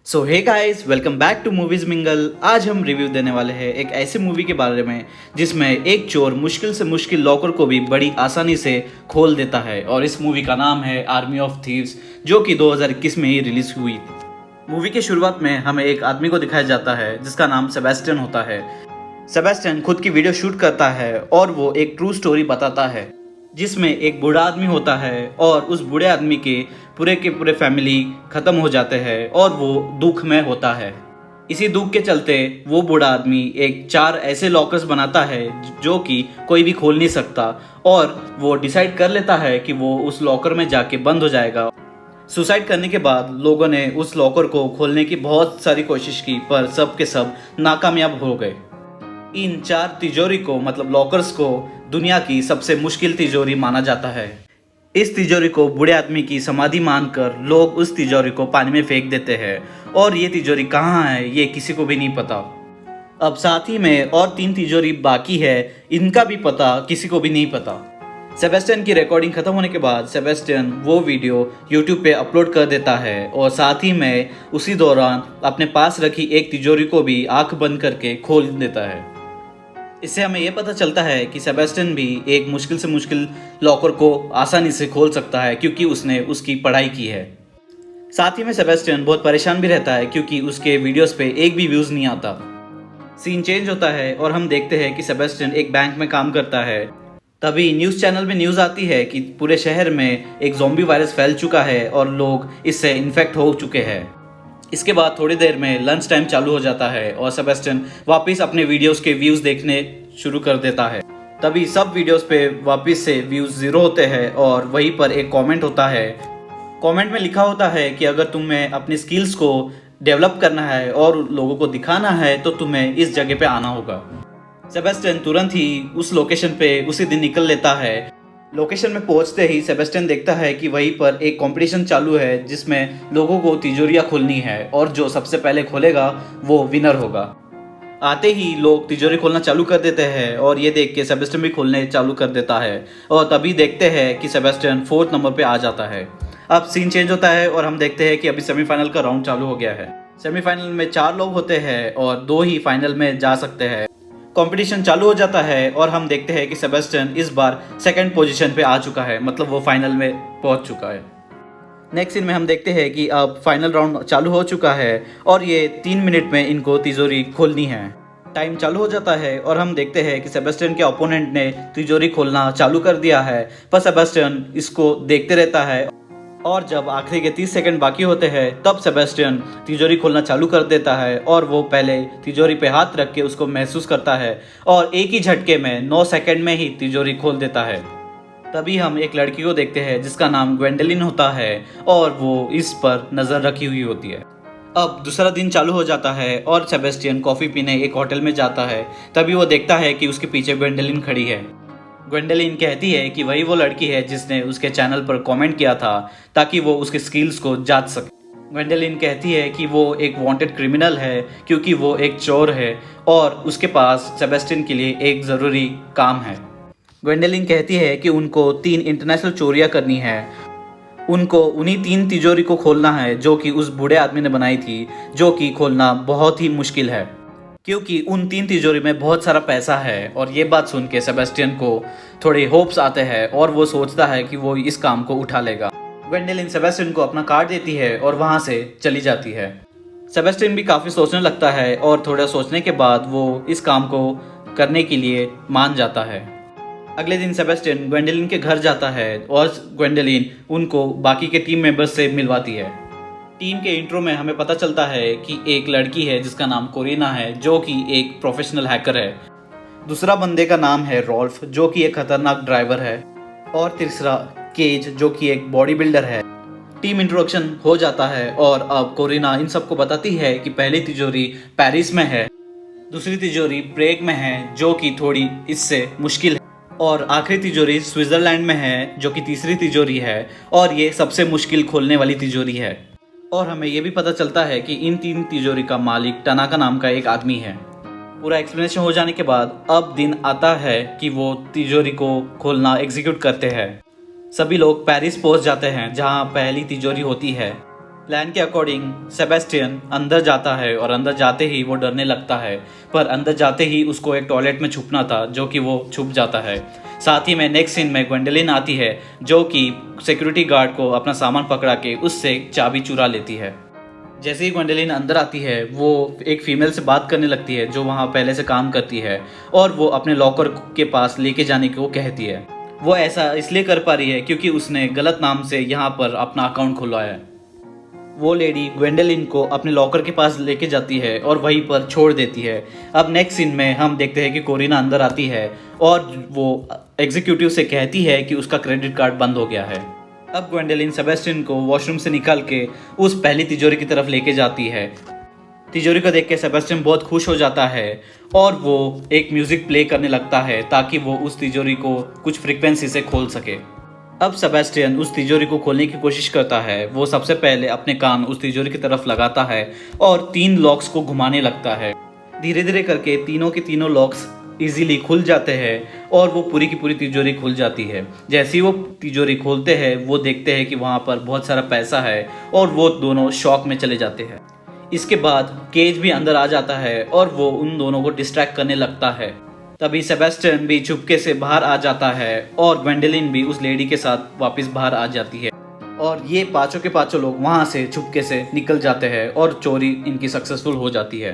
So hey guys, welcome back to Movies Mingle. आज हम review देने वाले हैं एक ऐसी मूवी के बारे में जिसमें एक चोर मुश्किल से मुश्किल लॉकर को भी बड़ी आसानी से खोल देता है, और इस मूवी का नाम है आर्मी ऑफ थीव्स, जो कि 2021 में ही रिलीज हुई थी। मूवी के शुरुआत में हमें एक आदमी को दिखाया जाता है जिसका नाम सेबेस्टियन होता है। सेबेस्टियन खुद की वीडियो शूट करता है और वो एक ट्रू स्टोरी बताता है जिसमें एक बूढ़ा आदमी होता है और उस बूढ़े आदमी के पूरे फैमिली खत्म हो जाते हैं और वो दुख में होता है। इसी दुख के चलते वो बूढ़ा आदमी एक 4 ऐसे लॉकर्स बनाता है जो कि कोई भी खोल नहीं सकता, और वो डिसाइड कर लेता है कि वो उस लॉकर में जाके बंद हो जाएगा। सुसाइड करने के बाद लोगों ने उस लॉकर को खोलने की बहुत सारी कोशिश की, पर सब के सब नाकामयाब हो गए। इन 4 तिजोरी को मतलब लॉकर्स को दुनिया की सबसे मुश्किल तिजोरी माना जाता है। इस तिजोरी को बूढ़े आदमी की समाधि मानकर लोग उस तिजोरी को पानी में फेंक देते हैं, और ये तिजोरी कहाँ है ये किसी को भी नहीं पता। अब साथ ही में और 3 तिजोरी बाकी है, इनका भी पता किसी को भी नहीं पता। सेबेस्टियन की रिकॉर्डिंग खत्म होने के बाद सेबेस्टियन वो वीडियो यूट्यूब पे अपलोड कर देता है, और साथ ही में उसी दौरान अपने पास रखी एक तिजोरी को भी आंख बंद करके खोल देता है। इससे हमें यह पता चलता है कि सेबेस्टियन भी एक मुश्किल से मुश्किल लॉकर को आसानी से खोल सकता है क्योंकि उसने उसकी पढ़ाई की है। साथ ही में सेबेस्टियन बहुत परेशान भी रहता है क्योंकि उसके वीडियोस पे एक भी व्यूज़ नहीं आता। सीन चेंज होता है और हम देखते हैं कि सेबेस्टियन एक बैंक में काम करता है। तभी न्यूज़ चैनल में न्यूज़ आती है कि पूरे शहर में एक ज़ॉम्बी वायरस फैल चुका है और लोग इससे इन्फेक्ट हो चुके हैं। इसके बाद थोड़ी देर में लंच टाइम चालू हो जाता है और सेबेस्टियन वापस अपने वीडियोस के व्यूज़ देखने शुरू कर देता है। तभी सब वीडियोस पे वापस से व्यूज़ 0 होते हैं, और वहीं पर एक कमेंट होता है। कमेंट में लिखा होता है कि अगर तुम्हें अपनी स्किल्स को डेवलप करना है और लोगों को दिखाना है तो तुम्हें इस जगह पे आना होगा। सेबेस्टियन तुरंत ही उस लोकेशन पे उसी दिन निकल लेता है। लोकेशन में पहुंचते ही सेबेस्टियन देखता है कि वहीं पर एक कंपटीशन चालू है जिसमें लोगों को तिजोरियां खोलनी है, और जो सबसे पहले खोलेगा वो विनर होगा। आते ही लोग तिजोरी खोलना चालू कर देते हैं, और ये देख के सेबेस्टियन भी खोलने चालू कर देता है, और तभी देखते हैं कि सेबेस्टियन 4th नंबर पे आ जाता है। अब सीन चेंज होता है और हम देखते हैं कि अभी सेमीफाइनल का राउंड चालू हो गया है। सेमीफाइनल में 4 लोग होते हैं और 2 ही फाइनल में जा सकते हैं। कंपटीशन चालू हो जाता है और हम देखते हैं कि सेबेस्टियन इस बार 2nd पोजीशन पे आ चुका है, मतलब वो फाइनल में पहुंच चुका है। नेक्स्ट सीन में हम देखते हैं कि अब फाइनल राउंड चालू हो चुका है और ये 3 मिनट में इनको तिजोरी खोलनी है। टाइम चालू हो जाता है और हम देखते हैं कि सेबेस्टियन के ओपोनेंट ने तिजोरी खोलना चालू कर दिया है, पर सेबेस्टियन इसको देखते रहता है, और जब आखिरी के 30 सेकंड बाकी होते हैं तब सेबेस्टियन तिजोरी खोलना चालू कर देता है, और वो पहले तिजोरी पे हाथ रख के उसको महसूस करता है और एक ही झटके में 9 सेकंड में ही तिजोरी खोल देता है। तभी हम एक लड़की को देखते हैं जिसका नाम ग्वेंडोलिन होता है, और वो इस पर नज़र रखी हुई होती है। अब दूसरा दिन चालू हो जाता है और सेबेस्टियन कॉफ़ी पीने एक होटल में जाता है। तभी वो देखता है कि उसके पीछे ग्वेंडोलिन खड़ी है। ग्वेंडोलिन कहती है कि वही वो लड़की है जिसने उसके चैनल पर कमेंट किया था ताकि वो उसके स्किल्स को जांच सके। ग्वेंडोलिन कहती है कि वो एक वांटेड क्रिमिनल है क्योंकि वो एक चोर है और उसके पास सेबेस्टियन के लिए एक ज़रूरी काम है। ग्वेंडोलिन कहती है कि उनको 3 इंटरनेशनल चोरियां करनी है। उनको उन्हीं 3 तिजोरी को खोलना है जो कि उस बूढ़े आदमी ने बनाई थी, जो कि खोलना बहुत ही मुश्किल है क्योंकि उन 3 तिजोरी में बहुत सारा पैसा है। और ये बात सुन के सेबेस्टियन को थोड़े होप्स आते हैं और वो सोचता है कि वो इस काम को उठा लेगा। ग्वेंडोलिन सेबेस्टियन को अपना कार्ड देती है और वहाँ से चली जाती है। सेबेस्टियन भी काफ़ी सोचने लगता है, और थोड़ा सोचने के बाद वो इस काम को करने के लिए मान जाता है। अगले दिन सेबेस्टियन ग्वेंडोलिन के घर जाता है और ग्वेंडोलिन उनको बाकी के टीम मेंबर्स से मिलवाती है। टीम के इंट्रो में हमें पता चलता है कि एक लड़की है जिसका नाम कोरिना है, जो कि एक प्रोफेशनल हैकर है। दूसरा बंदे का नाम है रॉल्फ, जो कि एक खतरनाक ड्राइवर है, और तीसरा केज, जो कि एक बॉडी बिल्डर है। टीम इंट्रोडक्शन हो जाता है और अब कोरिना इन सबको बताती है कि पहली तिजोरी पेरिस में है, दूसरी तिजोरी प्रेग में है जो कि थोड़ी इससे मुश्किल है, और आखिरी तिजोरी स्विट्जरलैंड में है जो कि तीसरी तिजोरी है, और ये सबसे मुश्किल खोलने वाली तिजोरी है। और हमें ये भी पता चलता है कि इन 3 तिजोरी का मालिक टनाका नाम का एक आदमी है। पूरा एक्सप्लेनेशन हो जाने के बाद अब दिन आता है कि वो तिजोरी को खोलना एग्जीक्यूट करते हैं। सभी लोग पेरिस पहुंच जाते हैं जहां पहली तिजोरी होती है। प्लान के अकॉर्डिंग सेबेस्टियन अंदर जाता है और अंदर जाते ही वो डरने लगता है, पर अंदर जाते ही उसको एक टॉयलेट में छुपना था जो कि वो छुप जाता है। साथ ही में नेक्स्ट सीन में ग्वेंडोलिन आती है जो कि सिक्योरिटी गार्ड को अपना सामान पकड़ा के उससे चाबी चुरा लेती है। जैसे ही ग्वेंडोलिन अंदर आती है वो एक फीमेल से बात करने लगती है जो वहाँ पहले से काम करती है और वो अपने लॉकर के पास लेके जाने को कहती है। वो ऐसा इसलिए कर पा रही है क्योंकि उसने गलत नाम से यहाँ पर अपना अकाउंट खुलवाया है। वो लेडी ग्वेंडोलिन को अपने लॉकर के पास लेके जाती है और वहीं पर छोड़ देती है। अब नेक्स्ट सीन में हम देखते हैं कि कोरिना अंदर आती है और वो एग्जीक्यूटिव से कहती है कि उसका क्रेडिट कार्ड बंद हो गया है। अब ग्वेंडोलिन सेबेस्टियन को वॉशरूम से निकाल के उस पहली तिजोरी की तरफ लेके जाती है। तिजोरी को देख के सेबेस्टियन बहुत खुश हो जाता है और वो एक म्यूजिक प्ले करने लगता है ताकि वो उस तिजोरी को कुछ फ्रीक्वेंसी से खोल सके। अब सेबेस्टियन उस तिजोरी को खोलने की कोशिश करता है। वो सबसे पहले अपने कान उस तिजोरी की तरफ लगाता है और 3 लॉक्स को घुमाने लगता है। धीरे धीरे करके तीनों के तीनों लॉक्स इजीली खुल जाते हैं और वो पूरी की पूरी तिजोरी खुल जाती है। जैसे ही वो तिजोरी खोलते हैं वो देखते हैं कि वहाँ पर बहुत सारा पैसा है और वो दोनों शॉक में चले जाते हैं। इसके बाद केज भी अंदर आ जाता है और वो उन दोनों को डिस्ट्रैक्ट करने लगता है। तभी सेबेस्टियन भी चुपके से बाहर आ जाता है और ग्वेंडोलिन भी उस लेडी के साथ वापस बाहर आ जाती है और ये पांचों के पांचों लोग वहाँ से चुपके से निकल जाते हैं और चोरी इनकी सक्सेसफुल हो जाती है।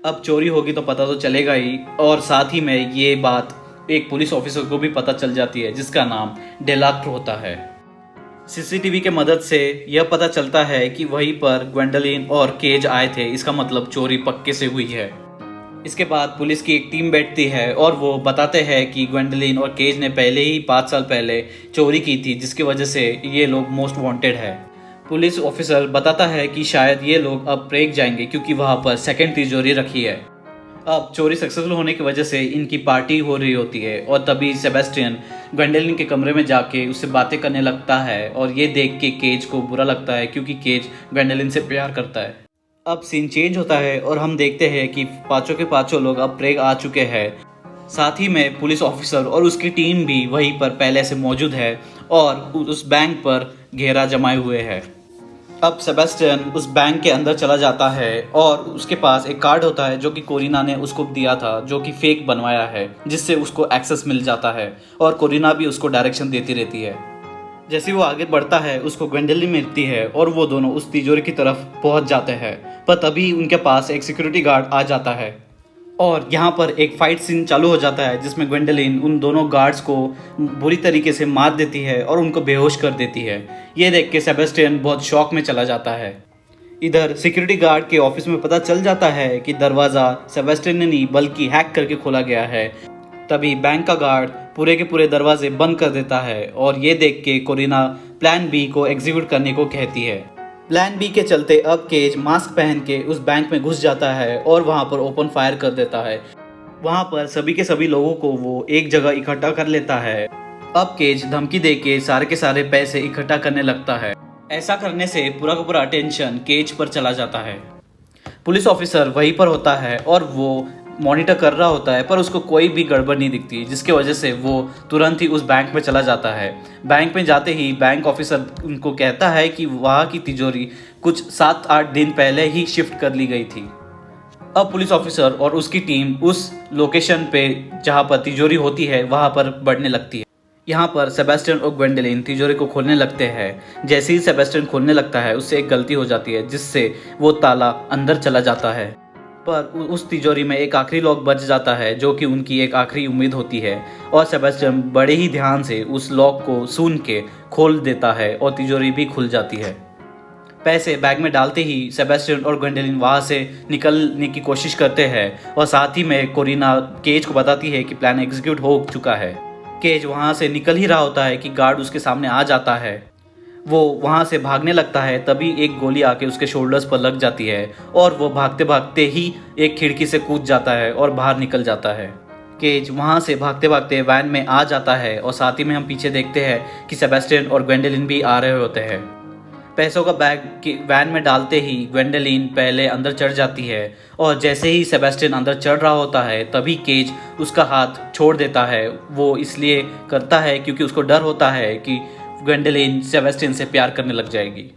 अब चोरी होगी तो पता तो चलेगा ही और साथ ही में ये बात एक पुलिस ऑफिसर को भी पता चल जाती है जिसका नाम डेलाक्र होता है। सीसीटीवी के मदद से यह पता चलता है कि वहीं पर ग्वेंडोलिन और केज आए थे, इसका मतलब चोरी पक्के से हुई है। इसके बाद पुलिस की एक टीम बैठती है और वो बताते हैं कि ग्वेंडोलिन और केज ने पहले ही 5 साल पहले चोरी की थी जिसकी वजह से ये लोग मोस्ट वांटेड है। पुलिस ऑफिसर बताता है कि शायद ये लोग अब ब्रेक जाएंगे क्योंकि वहाँ पर सेकंड तिजोरी रखी है। अब चोरी सक्सेसफुल होने की वजह से इनकी पार्टी हो रही होती है और तभी सेबेस्टियन ग्वेंडोलिन के कमरे में जाके उससे बातें करने लगता है और ये देख के केज को बुरा लगता है क्योंकि केज ग्वेंडोलिन से प्यार करता है। अब सीन चेंज होता है और हम देखते हैं कि पांचों के पांचों लोग अब ब्रेक आ चुके हैं। साथ ही में पुलिस ऑफिसर और उसकी टीम भी वहीं पर पहले से मौजूद है और उस बैंक पर घेरा जमाए हुए है। अब सेबेस्टियन उस बैंक के अंदर चला जाता है और उसके पास एक कार्ड होता है जो कि कोरिना ने उसको दिया था जो कि फेक बनवाया है जिससे उसको एक्सेस मिल जाता है और कोरिना भी उसको डायरेक्शन देती रहती है। जैसे वो आगे बढ़ता है उसको ग्वेंडोलिन मिलती है और वो दोनों उस तिजोरी की तरफ पहुंच जाते हैं, पर तभी उनके पास एक सिक्योरिटी गार्ड आ जाता है और यहाँ पर एक फाइट सीन चालू हो जाता है जिसमें ग्वेंडोलिन उन दोनों गार्ड्स को बुरी तरीके से मार देती है और उनको बेहोश कर देती है। ये देख के सेबेस्टियन बहुत शॉक में चला जाता है। इधर सिक्योरिटी गार्ड के ऑफिस में पता चल जाता है कि दरवाज़ा सेबेस्टियन ने नहीं बल्कि हैक करके खोला गया है। तभी बैंक का गार्ड पूरे के पूरे दरवाजे बंद कर देता है और ये देख के कोरिना प्लान बी को एग्जीक्यूट करने को कहती है। प्लान बी के चलते अब केज मास्क पहन के उस बैंक में घुस जाता है और वहाँ पर ओपन फायर कर देता है। वहाँ पर सभी के सभी लोगों को वो एक जगह इकट्ठा कर लेता है। अब केज धमकी दे के सारे पैसे इकट्ठा करने लगता है। ऐसा करने से पूरा का पूरा अटेंशन केज पर चला जाता है। पुलिस ऑफिसर वहीं पर होता है और वो मॉनिटर कर रहा होता है पर उसको कोई भी गड़बड़ नहीं दिखती जिसकी वजह से वो तुरंत ही उस बैंक में चला जाता है। बैंक में जाते ही बैंक ऑफिसर उनको कहता है कि वहाँ की तिजोरी कुछ 7-8 दिन पहले ही शिफ्ट कर ली गई थी। अब पुलिस ऑफिसर और उसकी टीम उस लोकेशन पे जहाँ पर तिजोरी होती है वहाँ पर बढ़ने लगती है। यहाँ पर सेबेस्टियन और ग्वेंडोलिन तिजोरी को खोलने लगते हैं। जैसे ही सेबेस्टियन खोलने लगता है उससे एक गलती हो जाती है जिससे वो ताला अंदर चला जाता है, पर उस तिजोरी में एक आखिरी लॉक बच जाता है जो कि उनकी एक आखिरी उम्मीद होती है और सेबेस्टियन बड़े ही ध्यान से उस लॉक को सून के खोल देता है और तिजोरी भी खुल जाती है। पैसे बैग में डालते ही सेबेस्टियन और ग्वेंडोलिन वहाँ से निकलने की कोशिश करते हैं और साथ ही में कोरिना केज को बताती है कि प्लान एग्जीक्यूट हो चुका है। केज वहाँ से निकल ही रहा होता है कि गार्ड उसके सामने आ जाता है। वो वहाँ से भागने लगता है, तभी एक गोली आके उसके शोल्डर्स पर लग जाती है और वो भागते भागते ही एक खिड़की से कूद जाता है और बाहर निकल जाता है। केज वहाँ से भागते भागते वैन में आ जाता है और साथ ही में हम पीछे देखते हैं कि सेबेस्टियन और ग्वेंडोलिन भी आ रहे होते हैं। पैसों का बैग वैन में डालते ही ग्वेंडोलिन पहले अंदर चढ़ जाती है और जैसे ही सेबेस्टियन अंदर चढ़ रहा होता है तभी केज उसका हाथ छोड़ देता है। वो इसलिए करता है क्योंकि उसको डर होता है कि ग्वेंडोलिन सेबेस्टियन से प्यार करने लग जाएगी।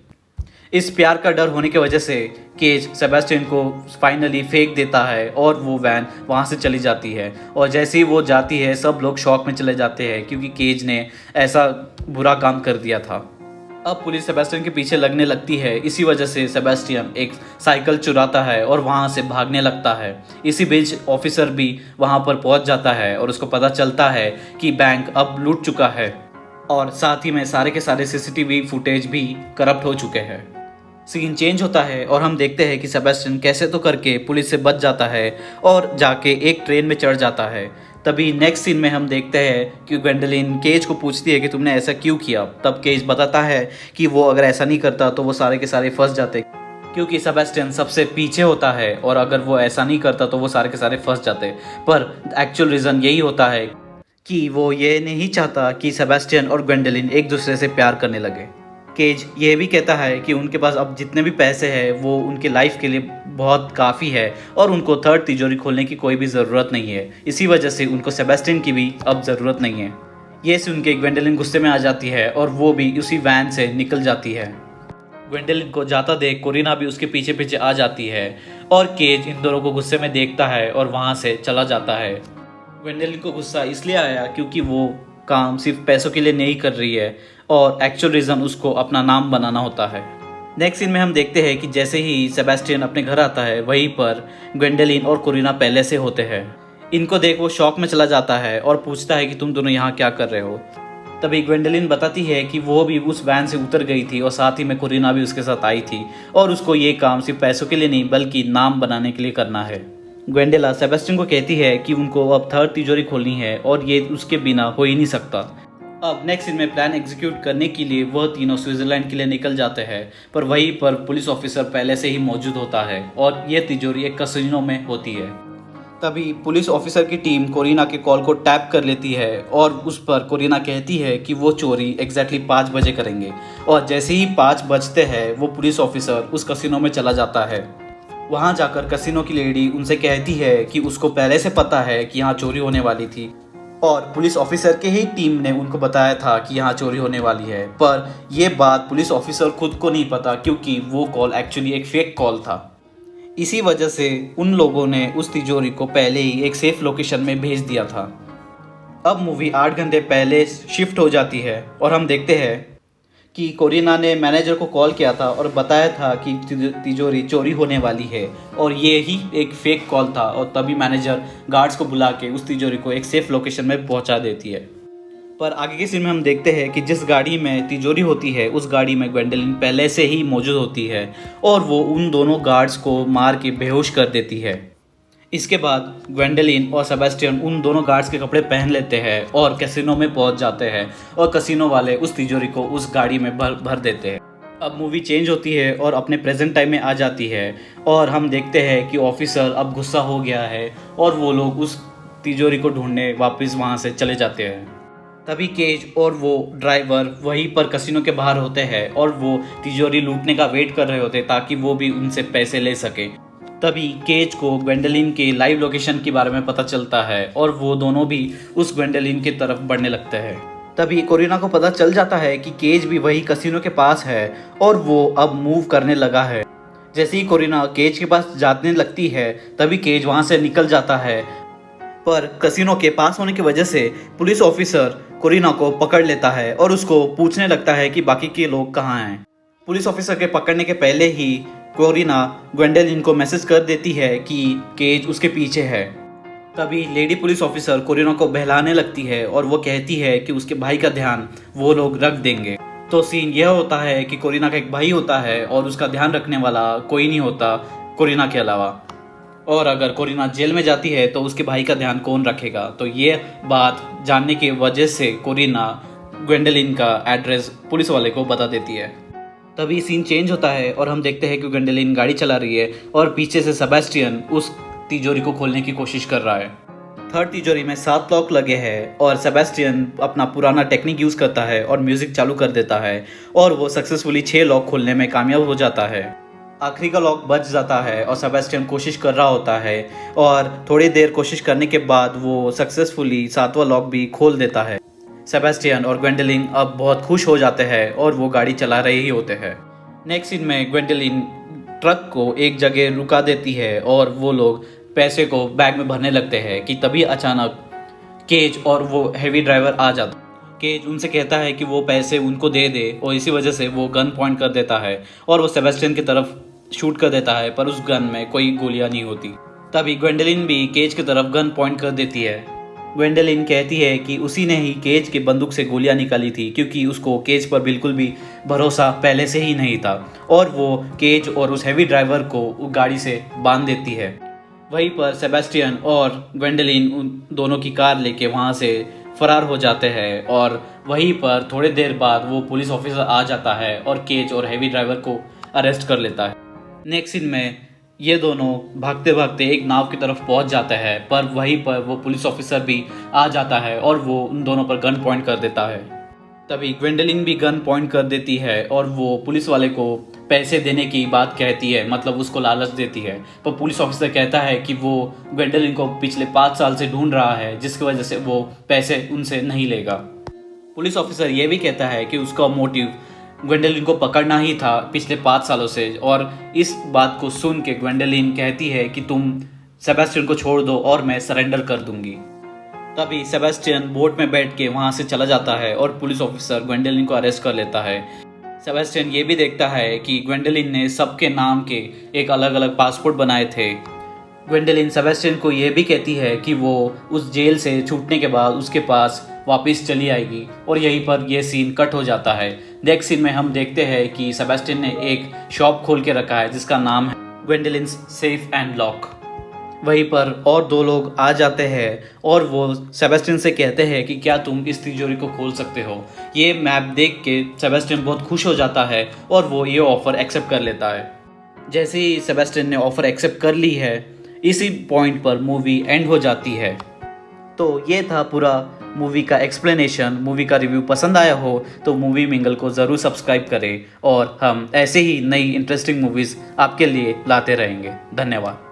इस प्यार का डर होने की वजह से केज सेबेस्टियन को फाइनली फेंक देता है और वो वैन वहाँ से चली जाती है। और जैसे ही वो जाती है सब लोग शॉक में चले जाते हैं क्योंकि केज ने ऐसा बुरा काम कर दिया था। अब पुलिस सेबेस्टियन के पीछे लगने लगती है। इसी वजह से सेबेस्टियन एक साइकिल चुराता है और वहाँ से भागने लगता है। इसी बीच ऑफिसर भी वहाँ पर पहुँच जाता है और उसको पता चलता है कि बैंक अब लूट चुका है और साथ ही में सारे के सारे सीसीटीवी फुटेज भी करप्ट हो चुके हैं। सीन चेंज होता है और हम देखते हैं कि सेबेस्टियन कैसे तो करके पुलिस से बच जाता है और जाके एक ट्रेन में चढ़ जाता है। तभी नेक्स्ट सीन में हम देखते हैं कि ग्वेंडोलिन केज को पूछती है कि तुमने ऐसा क्यों किया। तब केज बताता है कि वो अगर ऐसा नहीं करता तो वो सारे के सारे फंस जाते, क्योंकि सेबेस्टियन सबसे पीछे होता है और अगर वो ऐसा नहीं करता तो वो सारे के सारे फंस जाते। पर एक्चुअल रीज़न यही होता है कि वो ये नहीं चाहता कि सेबेस्टियन और ग्वेंडोलिन एक दूसरे से प्यार करने लगे। केज ये भी कहता है कि उनके पास अब जितने भी पैसे हैं वो उनके लाइफ के लिए बहुत काफ़ी है और उनको थर्ड तिजोरी खोलने की कोई भी ज़रूरत नहीं है। इसी वजह से उनको सेबेस्टियन की भी अब ज़रूरत नहीं है। ये सुन के ग्वेंडोलिन गुस्से में आ जाती है और वो भी उसी वैन से निकल जाती है। ग्वेंडोलिन को जाता देख कोरिना भी उसके पीछे पीछे आ जाती है और केज इन दोनों को गुस्से में देखता है और वहाँ से चला जाता है। ग्वेंडोलिन को गुस्सा इसलिए आया क्योंकि वो काम सिर्फ पैसों के लिए नहीं कर रही है और एक्चुअल रीज़न उसको अपना नाम बनाना होता है। नेक्स्ट सीन में हम देखते हैं कि जैसे ही सेबेस्टियन अपने घर आता है वहीं पर ग्वेंडोलिन और कोरिना पहले से होते हैं। इनको देख वो शॉक में चला जाता है और पूछता है कि तुम दोनों यहाँ क्या कर रहे हो। तभी ग्वेंडोलिन बताती है कि वो भी उस वैन से उतर गई थी और साथ ही में कोरिना भी उसके साथ आई थी और उसको ये काम सिर्फ पैसों के लिए नहीं बल्कि नाम बनाने के लिए करना है। ग्वेंडेला सेबेस्टियन को कहती है कि उनको अब थर्ड तिजोरी खोलनी है और ये उसके बिना हो ही नहीं सकता। अब नेक्स्ट सीन में प्लान एग्जीक्यूट करने के लिए वह तीनों स्विट्जरलैंड के लिए निकल जाते हैं, पर वहीं पर पुलिस ऑफिसर पहले से ही मौजूद होता है और ये तिजोरी एक कसिनो में होती है। तभी पुलिस ऑफिसर की टीम कोरिना के कॉल को टैप कर लेती है और उस पर कोरिना कहती है कि वो चोरी एग्जैक्टली 5 बजे करेंगे। और जैसे ही 5 बजते हैं वो पुलिस ऑफिसर उस कसिनो में चला जाता है। वहाँ जाकर कसिनो की लेडी उनसे कहती है कि उसको पहले से पता है कि यहाँ चोरी होने वाली थी और पुलिस ऑफिसर के ही टीम ने उनको बताया था कि यहाँ चोरी होने वाली है। पर यह बात पुलिस ऑफिसर खुद को नहीं पता क्योंकि वो कॉल एक्चुअली एक फेक कॉल था। इसी वजह से उन लोगों ने उस तिजोरी को पहले ही एक सेफ लोकेशन में भेज दिया था। अब मूवी 8 घंटे पहले शिफ्ट हो जाती है और हम देखते हैं कि कोरिना ने मैनेजर को कॉल किया था और बताया था कि तिजोरी चोरी होने वाली है और ये ही एक फेक कॉल था। और तभी मैनेजर गार्ड्स को बुला के उस तिजोरी को एक सेफ लोकेशन में पहुंचा देती है। पर आगे के सीन में हम देखते हैं कि जिस गाड़ी में तिजोरी होती है उस गाड़ी में ग्वेंडोलिन पहले से ही मौजूद होती है और वो उन दोनों गार्ड्स को मार के बेहोश कर देती है। इसके बाद ग्वेंडोलिन और सेबेस्टियन उन दोनों गार्ड्स के कपड़े पहन लेते हैं और कैसीनो में पहुंच जाते हैं और कैसीनो वाले उस तिजोरी को उस गाड़ी में भर देते हैं। अब मूवी चेंज होती है और अपने प्रेजेंट टाइम में आ जाती है और हम देखते हैं कि ऑफिसर अब गुस्सा हो गया है और वो लोग उस तिजोरी को ढूंढने वापस वहाँ से चले जाते हैं। तभी केज और वो ड्राइवर वहीं पर कैसीनो के बाहर होते हैं और वो तिजोरी लूटने का वेट कर रहे होते ताकि वो भी उनसे पैसे ले सके। तभी केज को ग्वेंडोलिन के लाइव लोकेशन के बारे में पता चलता है और वो दोनों भी उस ग्वेंडोलिन की तरफ बढ़ने लगते हैं। तभी कोरिना को पता चल जाता है कि केज भी वही कैसीनो के पास है और वो अब मूव करने लगा है। जैसे ही कोरिना केज के पास जाने लगती है तभी केज वहाँ से निकल जाता है, पर कैसीनो के पास होने की वजह से पुलिस ऑफिसर कोरिना को पकड़ लेता है और उसको पूछने लगता है कि बाकी के लोग कहाँ हैं। पुलिस ऑफिसर के पकड़ने के पहले ही कोरिना ग्वेंडोलिन को मैसेज कर देती है कि केज उसके पीछे है। तभी लेडी पुलिस ऑफिसर कोरिना को बहलाने लगती है और वो कहती है कि उसके भाई का ध्यान वो लोग रख देंगे। तो सीन यह होता है कि कोरिना का एक भाई होता है और उसका ध्यान रखने वाला कोई नहीं होता कोरिना के अलावा। और अगर कोरिना जेल में जाती है तो उसके भाई का ध्यान कौन रखेगा। तो ये बात जानने की वजह से कोरिना ग्वेंडोलिन का एड्रेस पुलिस वाले को बता देती है। तभी सीन चेंज होता है और हम देखते हैं कि ग्वेंडोलिन गाड़ी चला रही है और पीछे से सेबेस्टियन उस तिजोरी को खोलने की कोशिश कर रहा है। थर्ड तिजोरी में 7 लॉक लगे हैं और सेबेस्टियन अपना पुराना टेक्निक यूज़ करता है और म्यूज़िक चालू कर देता है और वो सक्सेसफुली 6 लॉक खोलने में कामयाब हो जाता है। आखिरी का लॉक बच जाता है और सेबेस्टियन कोशिश कर रहा होता है और थोड़ी देर कोशिश करने के बाद वो सक्सेसफुली 7वां लॉक भी खोल देता है। सेबेस्टियन और ग्वेंडोलिन अब बहुत खुश हो जाते हैं और वो गाड़ी चला रहे ही होते हैं। नेक्स्ट सीन में ग्वेंडोलिन ट्रक को एक जगह रुका देती है और वो लोग पैसे को बैग में भरने लगते हैं कि तभी अचानक केज और वो हेवी ड्राइवर आ जाता। केज उनसे कहता है कि वो पैसे उनको दे दे और इसी वजह से वो गन पॉइंट कर देता है और वो सेबेस्टियन की तरफ शूट कर देता है, पर उस गन में कोई गोलियां नहीं होती। तभी ग्वेंडोलिन भी केज की तरफ गन पॉइंट कर देती है। ग्वेंडोलिन कहती है कि उसी ने ही केज के बंदूक से गोलियां निकाली थी, क्योंकि उसको केज पर बिल्कुल भी भरोसा पहले से ही नहीं था, और वो केज और उस हेवी ड्राइवर को गाड़ी से बांध देती है। वहीं पर सेबेस्टियन और ग्वेंडोलिन उन दोनों की कार लेके वहाँ से फरार हो जाते हैं और वहीं पर थोड़ी देर बाद वो पुलिस ऑफिसर आ जाता है और केज और हेवी ड्राइवर को अरेस्ट कर लेता है। नेक्स्ट सीन में ये दोनों भागते भागते एक नाव की तरफ पहुंच जाते हैं, पर वहीं पर वो पुलिस ऑफिसर भी आ जाता है और वो उन दोनों पर गन पॉइंट कर देता है। तभी ग्वेंडोलिन भी गन पॉइंट कर देती है और वो पुलिस वाले को पैसे देने की बात कहती है, मतलब उसको लालच देती है। पर पुलिस ऑफिसर कहता है कि वो ग्वेंडोलिन को पिछले 5 साल से ढूंढ रहा है, जिसकी वजह से वो पैसे उनसे नहीं लेगा। पुलिस ऑफिसर ये भी कहता है कि उसका मोटिव ग्वेंडोलिन को पकड़ना ही था पिछले 5 सालों से, और इस बात को सुन के ग्वेंडोलिन कहती है कि तुम सेबेस्टियन को छोड़ दो और मैं सरेंडर कर दूंगी। तभी सेबेस्टियन बोट में बैठ के वहाँ से चला जाता है और पुलिस ऑफिसर ग्वेंडोलिन को अरेस्ट कर लेता है। सेबेस्टियन ये भी देखता है कि ग्वेंडोलिन ने सबके नाम के एक अलग अलग पासपोर्ट बनाए थे। ग्वेंडोलिन सेबेस्टियन को ये भी कहती है कि वो उस जेल से छूटने के बाद उसके पास वापस चली आएगी, और यहीं पर यह सीन कट हो जाता है। नेक्स्ट सीन में हम देखते हैं कि सेबेस्टियन ने एक शॉप खोल के रखा है जिसका नाम है ग्वेंडोलिन्स सेफ एंड लॉक। वहीं पर और 2 लोग आ जाते हैं और वो सेबेस्टियन से कहते हैं कि क्या तुम इस तिजोरी को खोल सकते हो। ये मैप देख के सेबेस्टियन बहुत खुश हो जाता है और वो ये ऑफ़र एक्सेप्ट कर लेता है। जैसे ही सेबेस्टियन ने ऑफ़र एक्सेप्ट कर ली है, इसी पॉइंट पर मूवी एंड हो जाती है। तो ये था पूरा मूवी का एक्सप्लेनेशन। मूवी का रिव्यू पसंद आया हो तो मूवी मिंगल को ज़रूर सब्सक्राइब करें और हम ऐसे ही नई इंटरेस्टिंग मूवीज़ आपके लिए लाते रहेंगे। धन्यवाद।